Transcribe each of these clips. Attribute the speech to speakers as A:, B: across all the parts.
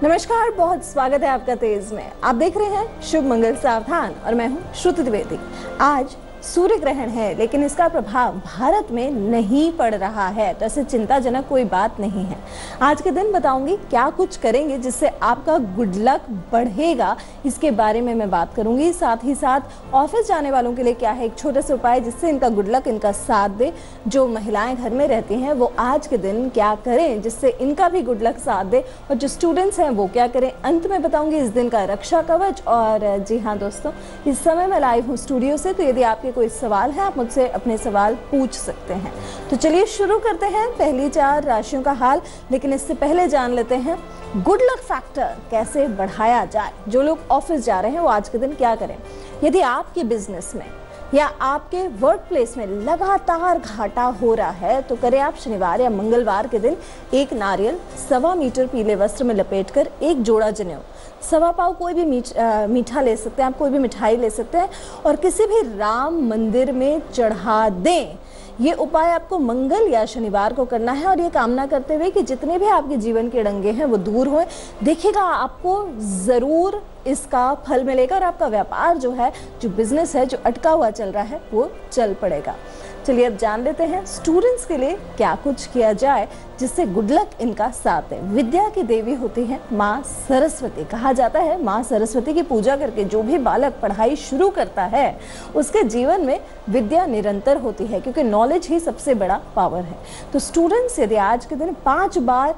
A: नमस्कार, बहुत स्वागत है आपका तेज में। आप देख रहे हैं शुभ मंगल सावधान और मैं हूं श्रुति द्विवेदी। आज सूर्य ग्रहण है, लेकिन इसका प्रभाव भारत में नहीं पड़ रहा है, तो ऐसे चिंताजनक कोई बात नहीं है। आज के दिन बताऊंगी क्या कुछ करेंगे जिससे आपका गुड लक बढ़ेगा, इसके बारे में मैं बात करूंगी। साथ ही साथ ऑफिस जाने वालों के लिए क्या है एक छोटा सा उपाय जिससे इनका गुड लक इनका साथ दे। जो महिलाएं घर में रहती हैं वो आज के दिन क्या करें जिससे इनका भी गुड लक साथ दे, और जो स्टूडेंट्स हैं वो क्या करें। अंत में बताऊंगी इस दिन का रक्षा कवच। और जी हाँ दोस्तों, इस समय मैं लाइव हूँ स्टूडियो से, तो यदि आपके कोई सवाल है आप मुझसे अपने सवाल पूछ सकते हैं। तो चलिए शुरू करते हैं पहली 4 राशियों का हाल। लेकिन इससे पहले जान लेते हैं गुड लक फैक्टर कैसे बढ़ाया जाए। जो लोग ऑफिस जा रहे हैं वो आज के दिन क्या करें। यदि आपके बिजनेस में या आपके वर्क प्लेस में लगातार घाटा हो रहा है तो करें आप शनिवार या मंगलवार के दिन एक नारियल 1.25 मीटर पीले वस्त्र में लपेटकर एक जोड़ा जनेऊ, 1.25 पाव कोई भी मीठा ले सकते हैं, आप कोई भी मिठाई ले सकते हैं और किसी भी राम मंदिर में चढ़ा दें। ये उपाय आपको मंगल या शनिवार को करना है और ये कामना करते हुए कि जितने भी आपके जीवन के डंगे हैं वो दूर हों। देखिएगा आपको ज़रूर इसका फल मिलेगा और आपका व्यापार जो है, जो बिजनेस है, जो अटका हुआ चल रहा है वो चल पड़ेगा। चलिए अब जान लेते हैं स्टूडेंट्स के लिए क्या कुछ किया जाए जिससे गुड लक इनका साथ है। विद्या की देवी होती है माँ सरस्वती। कहा जाता है माँ सरस्वती की पूजा करके जो भी बालक पढ़ाई शुरू करता है उसके जीवन में विद्या निरंतर होती है, क्योंकि नॉलेज ही सबसे बड़ा पावर है। तो स्टूडेंट्स यदि आज के दिन 5 बार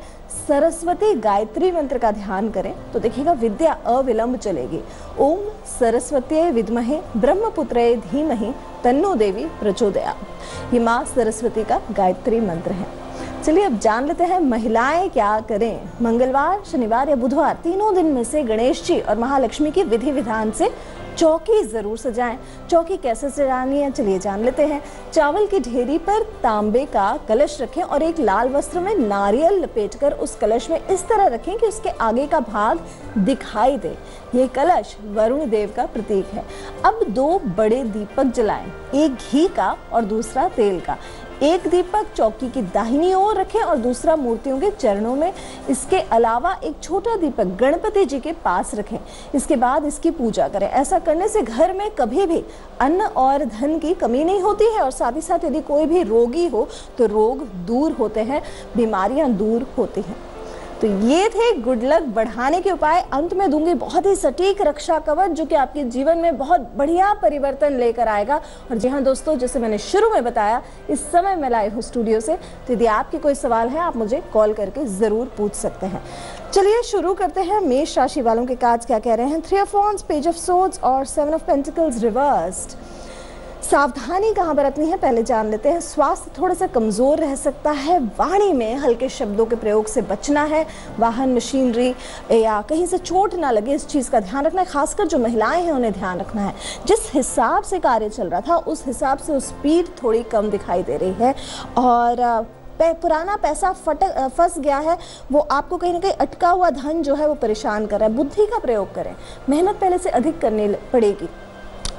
A: सरस्वती गायत्री मंत्र का ध्यान करें तो देखिएगा विद्या अविलंब चलेगी। ओम सरस्वती विद्महे ब्रह्मपुत्रे धीमहि तन्नो देवी प्रचोदयात्। ये माँ सरस्वती का गायत्री मंत्र है। चलिए अब जान लेते हैं महिलाएं क्या करें। मंगलवार, शनिवार या बुधवार तीनों दिन में से गणेश जी और महालक्ष्मी की विधि विधान से चौकी जरूर सजाएं। चौकी कैसे सजानी है चलिए जान लेते हैं। चावल की ढेरी पर तांबे का कलश रखें और एक लाल वस्त्र में नारियल लपेटकर उस कलश में इस तरह रखें कि उसके आगे का भाग दिखाई दे। ये कलश वरुण देव का प्रतीक है। अब 2 बड़े दीपक जलाएं, एक घी का और दूसरा तेल का। एक दीपक चौकी की दाहिनी ओर रखें और दूसरा मूर्तियों के चरणों में। इसके अलावा एक छोटा दीपक गणपति जी के पास रखें। इसके बाद इसकी पूजा करें। ऐसा करने से घर में कभी भी अन्न और धन की कमी नहीं होती है और साथ ही साथ यदि कोई भी रोगी हो तो रोग दूर होते हैं, बीमारियां दूर होती हैं। तो ये थे गुड लक बढ़ाने के उपाय। अंत में दूंगी बहुत ही सटीक रक्षा कवच जो कि आपके जीवन में बहुत बढ़िया परिवर्तन लेकर आएगा। और जी हाँ दोस्तों, जैसे मैंने शुरू में बताया, इस समय मैं लाइव हूँ स्टूडियो से, तो यदि आपके कोई सवाल है आप मुझे कॉल करके जरूर पूछ सकते हैं। चलिए शुरू करते हैं मेष राशि वालों के कार्ड्स क्या कह रहे हैं। 3 of wands, page of swords और 7 ऑफ पेंटिकल्स रिवर्स्ड। सावधानी कहाँ बरतनी है पहले जान लेते हैं। स्वास्थ्य थोड़ा सा कमजोर रह सकता है। वाणी में हल्के शब्दों के प्रयोग से बचना है। वाहन, मशीनरी या कहीं से चोट ना लगे, इस चीज़ का ध्यान रखना है। खासकर जो महिलाएं हैं उन्हें ध्यान रखना है। जिस हिसाब से कार्य चल रहा था उस हिसाब से उस स्पीड थोड़ी कम दिखाई दे रही है और पुराना पैसा फंस गया है। वो आपको कहीं ना कहीं अटका हुआ धन जो है वो परेशान कर रहा है। बुद्धि का प्रयोग करें। मेहनत पहले से अधिक करनी पड़ेगी।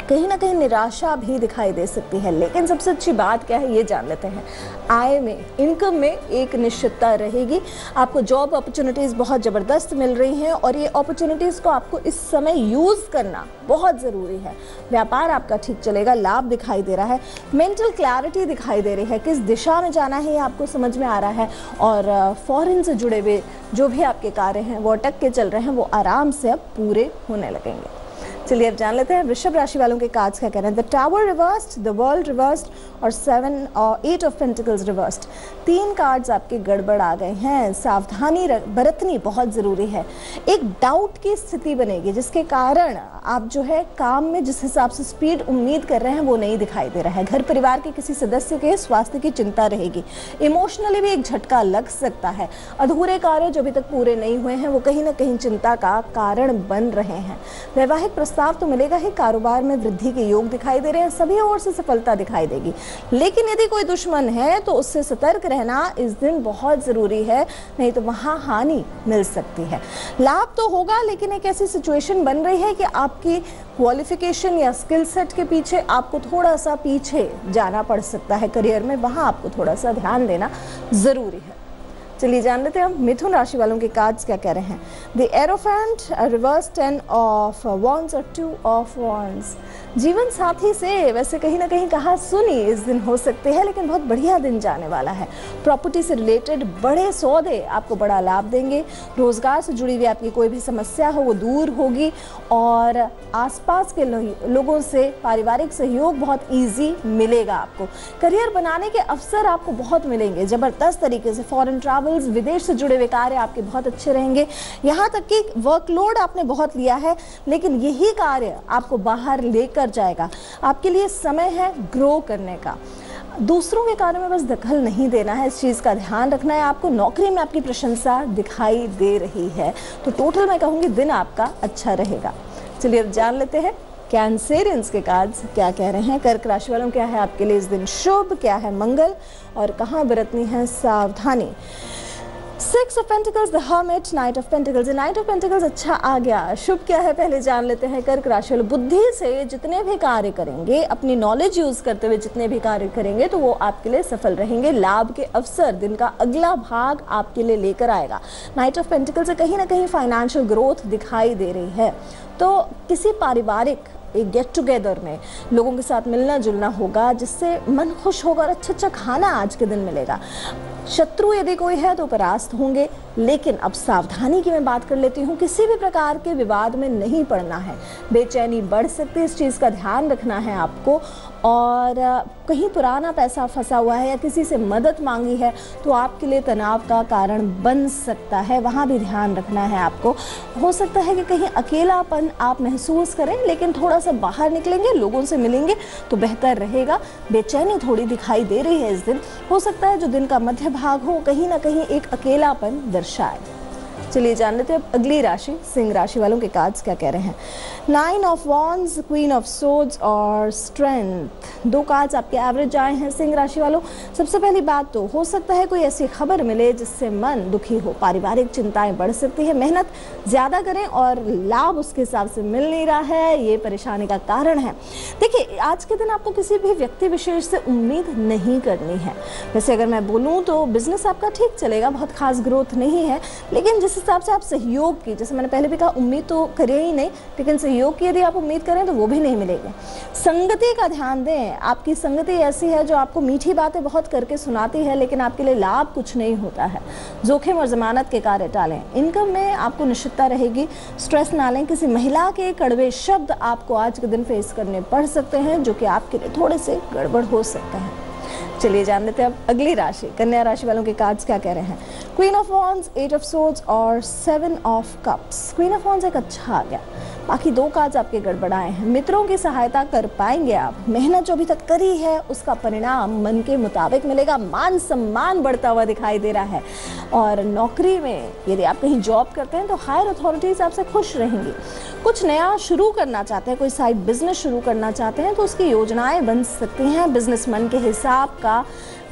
A: कहीं ना कहीं निराशा भी दिखाई दे सकती है। लेकिन सबसे अच्छी बात क्या है ये जान लेते हैं। आय में, इनकम में एक निश्चितता रहेगी। आपको जॉब अपॉर्चुनिटीज़ बहुत ज़बरदस्त मिल रही हैं और ये अपॉर्चुनिटीज़ को आपको इस समय यूज़ करना बहुत ज़रूरी है। व्यापार आपका ठीक चलेगा, लाभ दिखाई दे रहा है। मेंटल क्लैरिटी दिखाई दे रही है। किस दिशा में जाना है ये आपको समझ में आ रहा है। और फॉरेन से जुड़े हुए जो भी आपके कार्य हैं वो अटक के चल रहे हैं, वो आराम से अब पूरे होने लगेंगे। चलिए अब जान लेते हैं वृषभ राशि वालों के कार्ड्स क्या कह रहे हैं। The tower reversed, the world reversed और 7 और 8 ऑफ पेंटिकल्स रिवर्स्ड। 3 कार्ड्स आपके गड़बड़ आ गए हैं। सावधानी बरतनी बहुत ज़रूरी है। एक डाउट की स्थिति बनेगी जिसके कारण आप जो है काम में जिस हिसाब से स्पीड उम्मीद कर रहे हैं वो नहीं दिखाई दे रहा है। घर परिवार के किसी सदस्य के स्वास्थ्य की चिंता रहेगी। इमोशनली भी एक झटका लग सकता है। अधूरे कार्य जो अभी तक पूरे नहीं हुए हैं वो कहीं ना कहीं चिंता का कारण बन रहे हैं। वैवाहिक प्रस्ताव तो मिलेगा ही। कारोबार में वृद्धि के योग दिखाई दे रहे हैं। सभी ओर से सफलता दिखाई देगी। लेकिन यदि कोई दुश्मन है तो उससे सतर्क रहना इस दिन बहुत जरूरी है, नहीं तो वहां हानि मिल सकती है। लाभ तो होगा लेकिन एक ऐसी सिचुएशन बन रही है कि आपकी क्वालिफिकेशन या स्किल सेट के पीछे आपको थोड़ा सा पीछे जाना पड़ सकता है करियर में। वहां आपको थोड़ा सा ध्यान देना जरूरी है। चलिए जान लेते हैं हम मिथुन राशि वालों के कार्ड्स क्या कह रहे हैं। द एरोफेंट, रिवर्स 10 ऑफ वॉन्ड्स और 2 ऑफ वॉन्ड्स। जीवन साथी से वैसे कहीं ना कहीं कहा सुनी इस दिन हो सकते हैं, लेकिन बहुत बढ़िया दिन जाने वाला है। प्रॉपर्टी से रिलेटेड बड़े सौदे आपको बड़ा लाभ देंगे। रोजगार से जुड़ी हुई आपकी कोई भी समस्या हो वो दूर होगी और आसपास के लोगों से पारिवारिक सहयोग बहुत ईजी मिलेगा आपको। करियर बनाने के अवसर आपको बहुत मिलेंगे जबरदस्त तरीके से। फॉरेन ट्रैवल्स, विदेश से जुड़े हुए कार्य आपके बहुत अच्छे रहेंगे। यहाँ तक कि वर्कलोड आपने बहुत लिया है, लेकिन यही कार्य आपको बाहर लेकर जाएगा। आपके लिए समय है ग्रो करने का। दूसरों के कार्य में बस दखल नहीं देना है, इस चीज़ का ध्यान रखना है आपको। नौकरी में आपकी प्रशंसा दिखाई दे रही है, तो टोटल मैं कहूँगी दिन आपका अच्छा रहेगा। चलिए अब जान लेते हैं कैंसेरियंस के कार्ड्स क्या कह रहे हैं। कर्क राशि वालों क्या है आपके लिए इस दिन शुभ, क्या है मंगल और कहाँ बरतनी है सावधानी। 6 of pentacles, the hermit, night of pentacles. Night of pentacles अच्छा आ गया। शुभ क्या है पहले जान लेते हैं। कर्क राशि वाले बुद्धि से जितने भी कार्य करेंगे, अपनी नॉलेज यूज करते हुए जितने भी कार्य करेंगे तो वो आपके लिए सफल रहेंगे। लाभ के अवसर दिन का अगला भाग आपके लिए लेकर आएगा। नाइट ऑफ पेंटिकल्स से कहीं ना कहीं फाइनेंशियल ग्रोथ दिखाई दे रही है, तो किसी पारिवारिक एक गेट टुगेदर में लोगों के साथ मिलना जुलना होगा जिससे मन खुश होगा और अच्छा खाना आज के दिन मिलेगा। शत्रु यदि कोई है तो परास्त होंगे, लेकिन अब सावधानी की मैं बात कर लेती हूँ। किसी भी प्रकार के विवाद में नहीं पड़ना है, बेचैनी बढ़ सकती है, इस चीज़ का ध्यान रखना है आपको। और कहीं पुराना पैसा फंसा हुआ है या किसी से मदद मांगी है तो आपके लिए तनाव का कारण बन सकता है, वहाँ भी ध्यान रखना है आपको। हो सकता है कि कहीं अकेलापन आप महसूस करें, लेकिन थोड़ा सा बाहर निकलेंगे, लोगों से मिलेंगे तो बेहतर रहेगा। बेचैनी थोड़ी दिखाई दे रही है इस दिन। हो सकता है जो दिन का मध्य भाग हो कहीं ना कहीं एक अकेलापन दर्शाए। चलिए जान लेते हैं अगली राशि सिंह राशि वालों के कार्ड्स क्या कह रहे हैं। 9 of wands, queen of swords और स्ट्रेंथ। 2 कार्ड्स आपके एवरेज आए हैं सिंह राशि वालों। सबसे पहली बात तो हो सकता है कोई ऐसी खबर मिले जिससे मन दुखी हो, पारिवारिक चिंताएं बढ़ सकती है। मेहनत ज्यादा करें और लाभ उसके हिसाब से मिल नहीं रहा है, ये परेशानी का कारण है। देखिए आज के दिन आपको किसी भी व्यक्ति विशेष से उम्मीद नहीं करनी है। वैसे अगर मैं बोलूँ तो बिजनेस आपका ठीक चलेगा, बहुत खास ग्रोथ नहीं है, लेकिन जिस हिसाब से आप सहयोग की, जैसे मैंने पहले भी कहा, उम्मीद तो करिए ही नहीं, लेकिन सहयोग की यदि आप उम्मीद करें तो वो भी नहीं मिलेगी। संगति का ध्यान दें। आपकी संगति ऐसी है जो आपको मीठी बातें बहुत करके सुनाती है, लेकिन आपके लिए लाभ कुछ नहीं होता है। जोखिम और जमानत के कार्य टालें। इनकम में आपको निश्चितता रहेगी, स्ट्रेस ना लें। किसी महिला के कड़वे शब्द आपको आज के दिन फेस करने पड़ सकते हैं, जो कि आपके लिए थोड़े से गड़बड़ हो सकते हैं। चलिए जान लेते हैं अब अगली राशि कन्या राशि वालों के कार्ड्स क्या कह रहे हैं। Queen of wands, 8 of swords और 7 of cups. Queen of wands एक अच्छा आ गया, बाकी 2 कार्ड्स आपके गड़बड़ाए हैं। मित्रों की सहायता कर पाएंगे आप। मेहनत जो अभी तक करी है उसका परिणाम मन के मुताबिक मिलेगा। मान सम्मान बढ़ता हुआ दिखाई दे रहा है। और नौकरी में यदि आप कहीं जॉब करते हैं तो हायर अथॉरिटीज आपसे खुश रहेंगी। कुछ नया शुरू करना चाहते हैं, कोई साइड बिजनेस शुरू करना चाहते हैं तो उसकी योजनाएं बन सकती हैं। बिजनेस मन के हिसाब का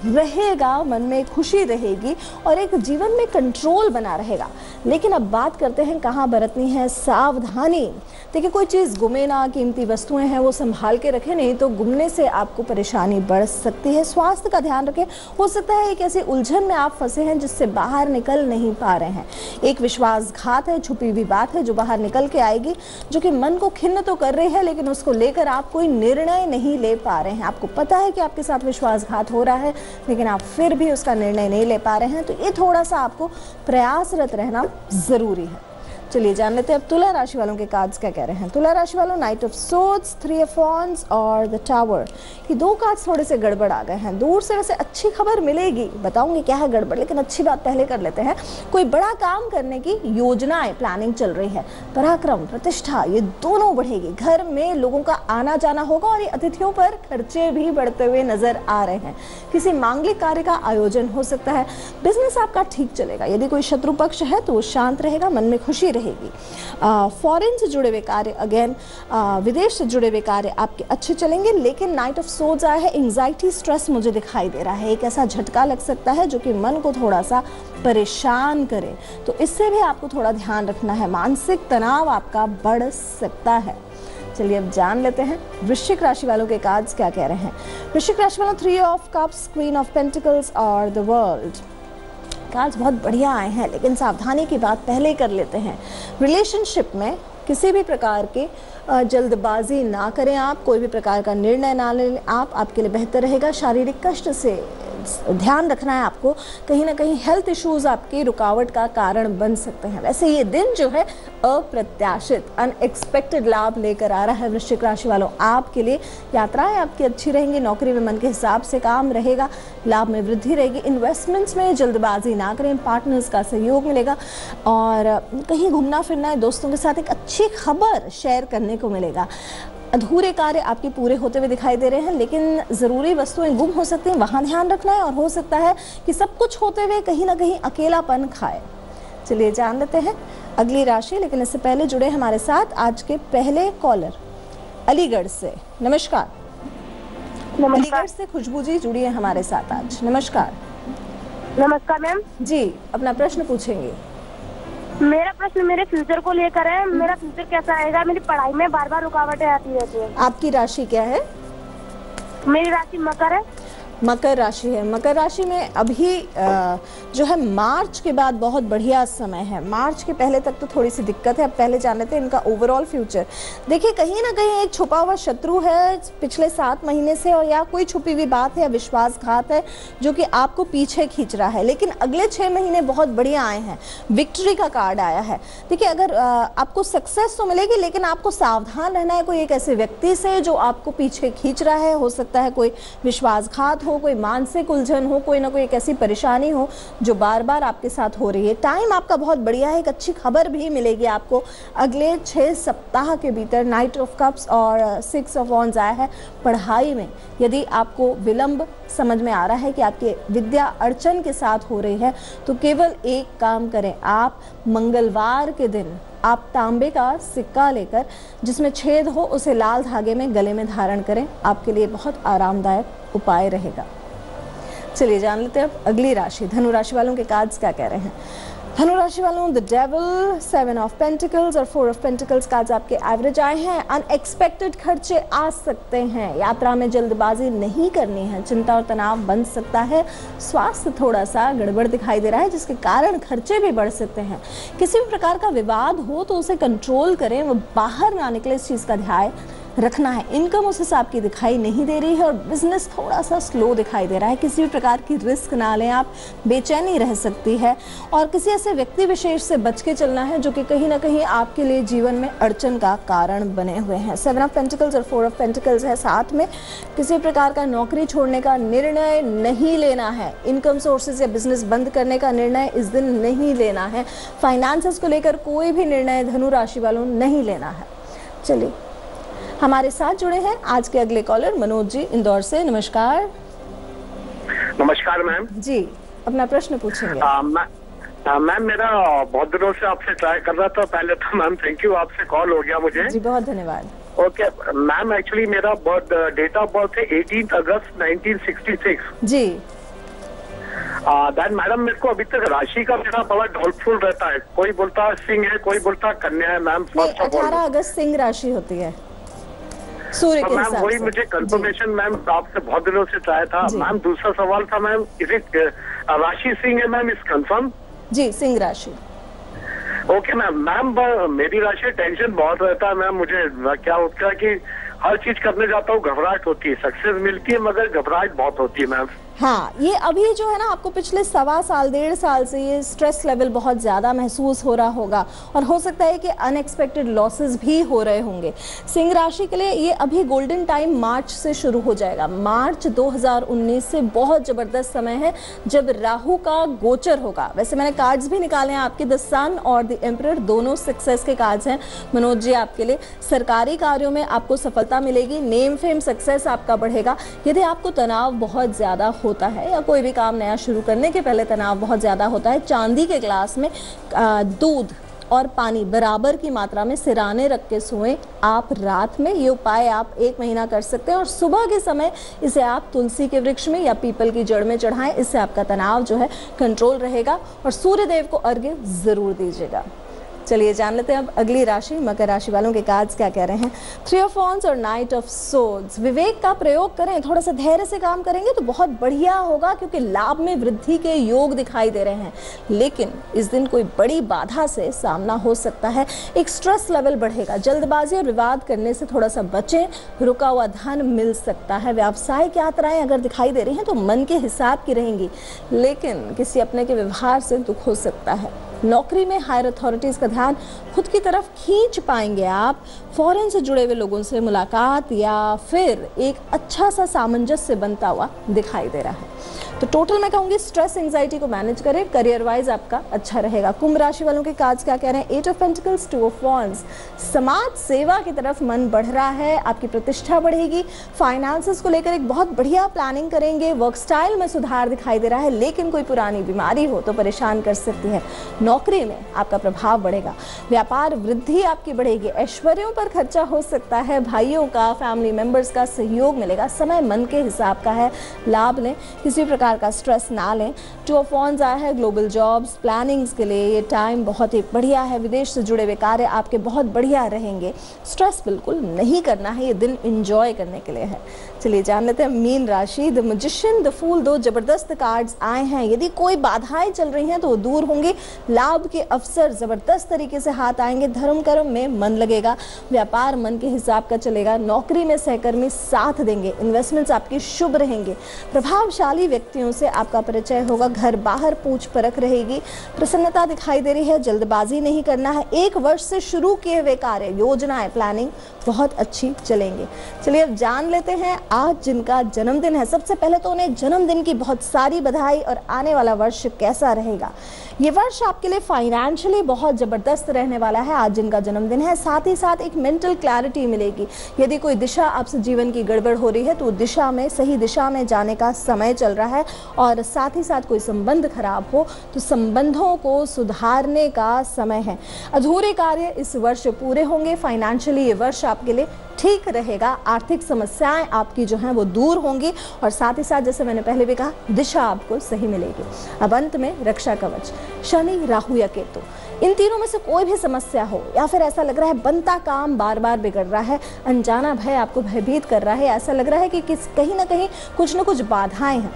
A: रहेगा, मन में खुशी रहेगी और एक जीवन में कंट्रोल बना रहेगा। लेकिन अब बात करते हैं कहाँ बरतनी है सावधानी। देखिए कोई चीज़ गुमे ना, कीमती वस्तुएं हैं वो संभाल के रखें, नहीं तो गुमने से आपको परेशानी बढ़ सकती है। स्वास्थ्य का ध्यान रखें। हो सकता है एक ऐसी उलझन में आप फंसे हैं जिससे बाहर निकल नहीं पा रहे हैं। एक विश्वासघात है, छुपी हुई बात है जो बाहर निकल के आएगी, जो कि मन को खिन्न तो कर रही है, लेकिन उसको लेकर आप कोई निर्णय नहीं ले पा रहे हैं। आपको पता है कि आपके साथ विश्वासघात हो रहा है, लेकिन आप फिर भी उसका निर्णय नहीं ले पा रहे हैं, तो ये थोड़ा सा आपको प्रयासरत रहना जरूरी है। चलिए जान लेते हैं अब तुला राशि वालों के कार्ड्स क्या कह रहे हैं। तुला राशि वालों, 9 ऑफ सोर्ड्स, 3 ऑफ वॉन्ड्स और द टावर। ये 2 कार्ड्स थोड़े से गड़बड़ आ गए हैं। दूर से वैसे अच्छी खबर मिलेगी, बताऊंगी क्या है गड़बड़, लेकिन अच्छी बात पहले कर लेते हैं। कोई बड़ा काम करने की योजनाएं, प्लानिंग चल रही है। पराक्रम, प्रतिष्ठा ये दोनों बढ़ेगी। घर में लोगों का आना जाना होगा और ये अतिथियों पर खर्चे भी बढ़ते हुए नजर आ रहे हैं। किसी मांगलिक कार्य का आयोजन हो सकता है। बिजनेस आपका ठीक चलेगा। यदि कोई शत्रु पक्ष है तो वो शांत रहेगा, मन में खुशी रहेगी। फॉरेन से जुड़े हुए कार्य, अगेन विदेश से जुड़े हुए कार्य आपके अच्छे चलेंगे। लेकिन 9 ऑफ सोर्ड्स आया है, एंजाइटी, स्ट्रेस मुझे दिखाई दे रहा है। एक ऐसा झटका लग सकता है जो कि मन को थोड़ा सा परेशान करे, तो इससे भी आपको थोड़ा ध्यान रखना है। मानसिक तनाव आपका बढ़ सकता है। चलिए अब जान लेते हैं वृश्चिक राशि वालों के कार्ड्स क्या कह रहे हैं। वृश्चिक राशि वालों, 3 of cups, queen of pentacles और द वर्ल्ड। कार्ड्स बहुत बढ़िया आए हैं, लेकिन सावधानी की बात पहले कर लेते हैं। रिलेशनशिप में किसी भी प्रकार की जल्दबाजी ना करें, आप कोई भी प्रकार का निर्णय ना लें, आप आपके लिए बेहतर रहेगा। शारीरिक कष्ट से ध्यान रखना है आपको, कहीं ना कहीं हेल्थ इश्यूज आपकी रुकावट का कारण बन सकते हैं। वैसे ये दिन जो है अप्रत्याशित अनएक्सपेक्टेड लाभ लेकर आ रहा है वृश्चिक राशि वालों आपके लिए। यात्राएं आपकी अच्छी रहेंगी, नौकरी में मन के हिसाब से काम रहेगा, लाभ में वृद्धि रहेगी। इन्वेस्टमेंट्स में जल्दबाजी ना करें, पार्टनर्स का सहयोग मिलेगा और कहीं घूमना फिरना है, दोस्तों के साथ एक अच्छी खबर शेयर करने को मिलेगा। अधूरे कार्य आपके पूरे होते हुए दिखाई दे रहे हैं, लेकिन ज़रूरी वस्तुएं गुम हो सकती हैं, वहाँ ध्यान रखना है। और हो सकता है कि सब कुछ होते हुए कहीं ना कहीं अकेलापन खाए। चलिए जान लेते हैं अगली राशि, लेकिन इससे पहले जुड़े हमारे साथ आज के पहले कॉलर अलीगढ़ से। नमस्कार। अलीगढ़ से खुशबू जी जुड़ी है हमारे साथ आज। नमस्कार।
B: नमस्कार मैम
A: जी, अपना प्रश्न पूछेंगे।
B: मेरा प्रश्न मेरे फ्यूचर को लेकर है। मेरा फ्यूचर कैसा आएगा? मेरी पढ़ाई में बार बार रुकावटें आती रहती है।
A: आपकी राशि क्या है?
B: मेरी राशि मकर है।
A: मकर राशि है। मकर राशि में अभी जो है मार्च के बाद बहुत बढ़िया समय है। मार्च के पहले तक तो थोड़ी सी दिक्कत है। अब पहले जान लेते हैं इनका ओवरऑल फ्यूचर। देखिए, कहीं ना कहीं एक छुपा हुआ शत्रु है पिछले 7 महीने से, और या कोई छुपी हुई बात है या विश्वासघात है जो कि आपको पीछे खींच रहा है। लेकिन अगले 6 महीने बहुत बढ़िया आए हैं। विक्ट्री का कार्ड आया है। देखिए, अगर आपको सक्सेस तो मिलेगी, लेकिन आपको सावधान रहना है कोई एक ऐसे व्यक्ति से जो आपको पीछे खींच रहा है। हो सकता है कोई विश्वासघात हो, कोई मानसिक उलझन हो, कोई ना कोई एक ऐसी परेशानी हो जो बार बार आपके साथ हो रही है। टाइम आपका बहुत बढ़िया है। एक अच्छी खबर भी मिलेगी आपको अगले 6 सप्ताह के भीतर। नाइट ऑफ कप्स और 6 ऑफ वॉन्ड्स आया है। पढ़ाई में यदि आपको विलंब समझ में आ रहा है कि आपकी विद्या अड़चन के साथ हो रही है, तो केवल एक काम करें। आप मंगलवार के दिन आप तांबे का सिक्का लेकर जिसमें छेद हो उसे लाल धागे में गले में धारण करें। आपके लिए बहुत आरामदायक उपाय रहेगा। चलिए जान लेते हैं अब अगली राशि, धनु राशि वालों के कार्ड्स क्या कह रहे हैं। धनु राशि वालों, द डेविल, 7 ऑफ पेंटिकल्स और 4 ऑफ पेंटिकल्स कार्ड्स आपके एवरेज आए हैं। अनएक्सपेक्टेड खर्चे आ सकते हैं। यात्रा में जल्दबाजी नहीं करनी है, चिंता और तनाव बन सकता है। स्वास्थ्य थोड़ा सा गड़बड़ दिखाई दे रहा है, जिसके कारण खर्चे भी बढ़ सकते हैं। किसी भी प्रकार का विवाद हो तो उसे कंट्रोल करें, वो बाहर ना निकले, इस चीज़ का ध्यान रखना है। इनकम उस हिसाब की दिखाई नहीं दे रही है और बिजनेस थोड़ा सा स्लो दिखाई दे रहा है। किसी भी प्रकार की रिस्क ना लें, आप बेचैनी रह सकती है। और किसी ऐसे व्यक्ति विशेष से बच के चलना है जो कि कहीं ना कहीं आपके लिए जीवन में अड़चन का कारण बने हुए हैं। 7 ऑफ पेंटिकल्स और 4 ऑफ पेंटिकल्स है साथ में। किसी प्रकार का नौकरी छोड़ने का निर्णय नहीं लेना है। इनकम सोर्सेज या बिजनेस बंद करने का निर्णय इस दिन नहीं लेना है। फाइनेंसेस को लेकर कोई भी निर्णय धनु राशि वालों नहीं लेना है। चलिए, हमारे साथ जुड़े हैं आज के अगले कॉलर मनोज जी इंदौर से। नमस्कार।
C: नमस्कार मैम
A: जी, अपना प्रश्न पूछेंगे।
C: मैम, मेरा बहुत दिनों से आपसे ट्राई कर रहा था। पहले तो मैम थैंक यू, आपसे कॉल हो गया मुझे।
A: जी, बहुत धन्यवाद।
C: ओके मैम, एक्चुअली मेरा डेट ऑफ बर्थ है 18 अगस्त 1966
A: जी।
C: दैन मैडम, मेरे को अभी तक राशि का मेरा बड़ा डाउटफुल रहता है। कोई बोलता है सिंह है, कोई बोलता है कन्या है। मैम
A: 18 अगस्त सिंह राशि होती है सूर्य के हिसाब से।
C: वही मुझे कंफर्मेशन मैम आपसे बहुत दिनों से चाहे था। मैम दूसरा सवाल था मैम, इज इट राशि सिंह है मैम, इज कंफर्म?
A: जी, सिंह राशि।
C: ओके मैम, मेरी राशि टेंशन बहुत रहता है मैम। मुझे क्या होता है कि हर चीज करने जाता हूँ घबराहट होती है। सक्सेस मिलती है मगर घबराहट बहुत होती है मैम।
A: हाँ, ये अभी जो है ना, आपको पिछले 1.25 साल 1.5 साल से ये स्ट्रेस लेवल बहुत ज़्यादा महसूस हो रहा होगा और हो सकता है कि अनएक्सपेक्टेड लॉसेस भी हो रहे होंगे। सिंह राशि के लिए ये अभी गोल्डन टाइम मार्च से शुरू हो जाएगा। मार्च 2019 से बहुत ज़बरदस्त समय है जब राहु का गोचर होगा। वैसे मैंने कार्ड्स भी निकाले हैं आपके, द सन और द एम्परर, दोनों सक्सेस के कार्ड्स हैं मनोज जी आपके लिए। सरकारी कार्यों में आपको सफलता मिलेगी, नेम फेम सक्सेस आपका बढ़ेगा। यदि आपको तनाव बहुत ज़्यादा होता है या कोई भी काम नया शुरू करने के पहले तनाव बहुत ज़्यादा होता है, चांदी के ग्लास में दूध और पानी बराबर की मात्रा में सिराने रख के सोएं आप रात में। ये उपाय आप 1 महीना कर सकते हैं और सुबह के समय इसे आप तुलसी के वृक्ष में या पीपल की जड़ में चढ़ाएं। इससे आपका तनाव जो है कंट्रोल रहेगा और सूर्य देव को अर्घ्य ज़रूर दीजिएगा। चलिए जान लेते हैं अब अगली राशि मकर राशि वालों के कार्ड्स क्या कह रहे हैं। 3 ऑफ वॉन्ड्स और नाइट ऑफ सोर्ड्स। विवेक का प्रयोग करें, थोड़ा सा धैर्य से काम करेंगे तो बहुत बढ़िया होगा, क्योंकि लाभ में वृद्धि के योग दिखाई दे रहे हैं। लेकिन इस दिन कोई बड़ी बाधा से सामना हो सकता है, एक स्ट्रेस लेवल बढ़ेगा। जल्दबाजी और विवाद करने से थोड़ा सा बचें, रुका हुआ धन मिल सकता है। व्यावसायिक यात्राएं अगर दिखाई दे रही हैं तो मन के हिसाब की रहेंगी, लेकिन किसी अपने के व्यवहार से दुख हो सकता है। नौकरी में हायर अथॉरिटीज का ध्यान खुद की तरफ खींच पाएंगे आप। फॉरेन से जुड़े हुए लोगों से मुलाकात या फिर एक अच्छा सा सामंजस्य बनता हुआ दिखाई दे रहा है। तो टोटल मैं कहूंगी स्ट्रेस एंजाइटी को मैनेज करें, करियर वाइज आपका अच्छा रहेगा। कुंभ राशि वालों के कार्ड्स क्या कह रहे हैं। 8 ऑफ पेंटिकल्स, 2 ऑफ वॉन्ड्स। समाज सेवा की तरफ मन बढ़ रहा है, आपकी प्रतिष्ठा बढ़ेगी। फाइनेंसेस को लेकर एक बहुत बढ़िया प्लानिंग करेंगे। वर्क स्टाइल में सुधार दिखाई दे रहा है, लेकिन कोई पुरानी बीमारी हो तो परेशान कर सकती है। नौकरी में आपका प्रभाव बढ़ेगा, व्यापार वृद्धि आपकी बढ़ेगी। ऐश्वर्यों पर खर्चा हो सकता है, भाइयों का, फैमिली मेंबर्स का सहयोग मिलेगा। समय मन के हिसाब का है, लाभ लें, किसी प्रकार का स्ट्रेस ना लें। 2 ऑफ वॉन्ड्स आया है ग्लोबल जॉब्स प्लानिंग्स के लिए, ये टाइम बहुत ही बढ़िया है। विदेश से जुड़े हुए कार्य आपके बहुत बढ़िया रहेंगे। स्ट्रेस बिल्कुल नहीं करना है, ये दिन एंजॉय करने के लिए है। चलिए जान लेते हैं मीन राशि। द मैजिशियन, द फूल, 2 जबरदस्त कार्ड्स आए हैं। यदि कोई बाधाएं चल रही हैं तो वो दूर होंगी, लाभ के अवसर जबरदस्त तरीके से हाथ आएंगे। धर्म कर्म में मन लगेगा, व्यापार मन के हिसाब का चलेगा। नौकरी में सहकर्मी साथ देंगे, इन्वेस्टमेंट्स आपकी शुभ रहेंगे। प्रभावशाली व्यक्तियों से आपका परिचय होगा, घर बाहर पूछ परख रहेगी। प्रसन्नता दिखाई दे रही है, जल्दबाजी नहीं करना है। 1 वर्ष से शुरू किए हुए कार्य, योजनाएं, प्लानिंग बहुत अच्छी चलेंगे। चलिए अब जान लेते हैं आज जिनका जन्मदिन है। सबसे पहले तो उन्हें जन्मदिन की बहुत सारी बधाई और आने वाला वर्ष कैसा रहेगा। ये वर्ष आपके लिए फाइनेंशियली बहुत जबरदस्त रहने वाला है। आज जिनका जन्मदिन है, साथ ही साथ एक मेंटल क्लैरिटी मिलेगी। यदि कोई दिशा आपसे जीवन की गड़बड़ हो रही है तो दिशा में, सही दिशा में जाने का समय चल रहा है। और साथ ही साथ कोई संबंध खराब हो तो संबंधों को सुधारने का समय है। अधूरे कार्य इस वर्ष पूरे होंगे। फाइनेंशियली ये वर्ष आपके लिए ठीक रहेगा। आर्थिक समस्याएं आपकी जो हैं वो दूर होंगी, और साथ ही साथ जैसे मैंने पहले भी कहा, दिशा आपको सही मिलेगी। अब अंत में रक्षा कवच, शनि, राहु या केतु, इन तीनों में से कोई भी समस्या हो या फिर ऐसा लग रहा है बनता काम बार बार बिगड़ रहा है, अनजाना भय आपको भयभीत कर रहा है, ऐसा लग रहा है कि कहीं ना कहीं कुछ न कुछ बाधाएं हैं,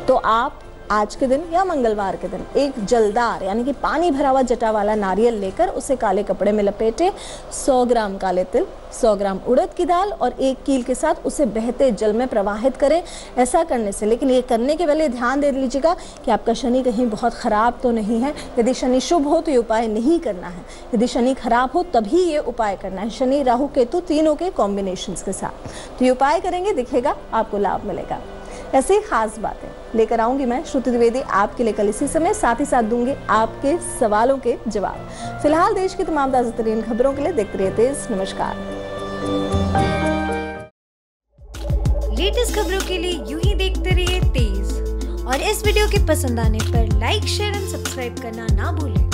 A: तो आप आज के दिन या मंगलवार के दिन एक जलदार यानी कि पानी भरा हुआ जटा वाला नारियल लेकर उसे काले कपड़े में लपेटे, 100 ग्राम काले तिल, 100 ग्राम उड़द की दाल और 1 कील के साथ उसे बहते जल में प्रवाहित करें। ऐसा करने से, लेकिन ये करने के पहले ध्यान दे लीजिएगा कि आपका शनि कहीं बहुत खराब तो नहीं है। यदि शनि शुभ हो तो ये उपाय नहीं करना है, यदि शनि खराब हो तभी ये उपाय करना है। शनि, राहु, केतु तीनों के कॉम्बिनेशंस के साथ तो ये उपाय करेंगे, दिखेगा आपको लाभ मिलेगा। ऐसी खास बातें लेकर आऊंगी मैं श्रुति द्विवेदी आपके लिए कल इसी समय, साथ ही साथ दूंगी आपके सवालों के जवाब। फिलहाल देश की तमाम ताजा तरीन खबरों के लिए देखते रहिए तेज। नमस्कार।
D: लेटेस्ट खबरों के लिए यूं ही देखते रहिए तेज, और इस वीडियो के पसंद आने पर लाइक, शेयर एंड सब्सक्राइब करना ना भूलें।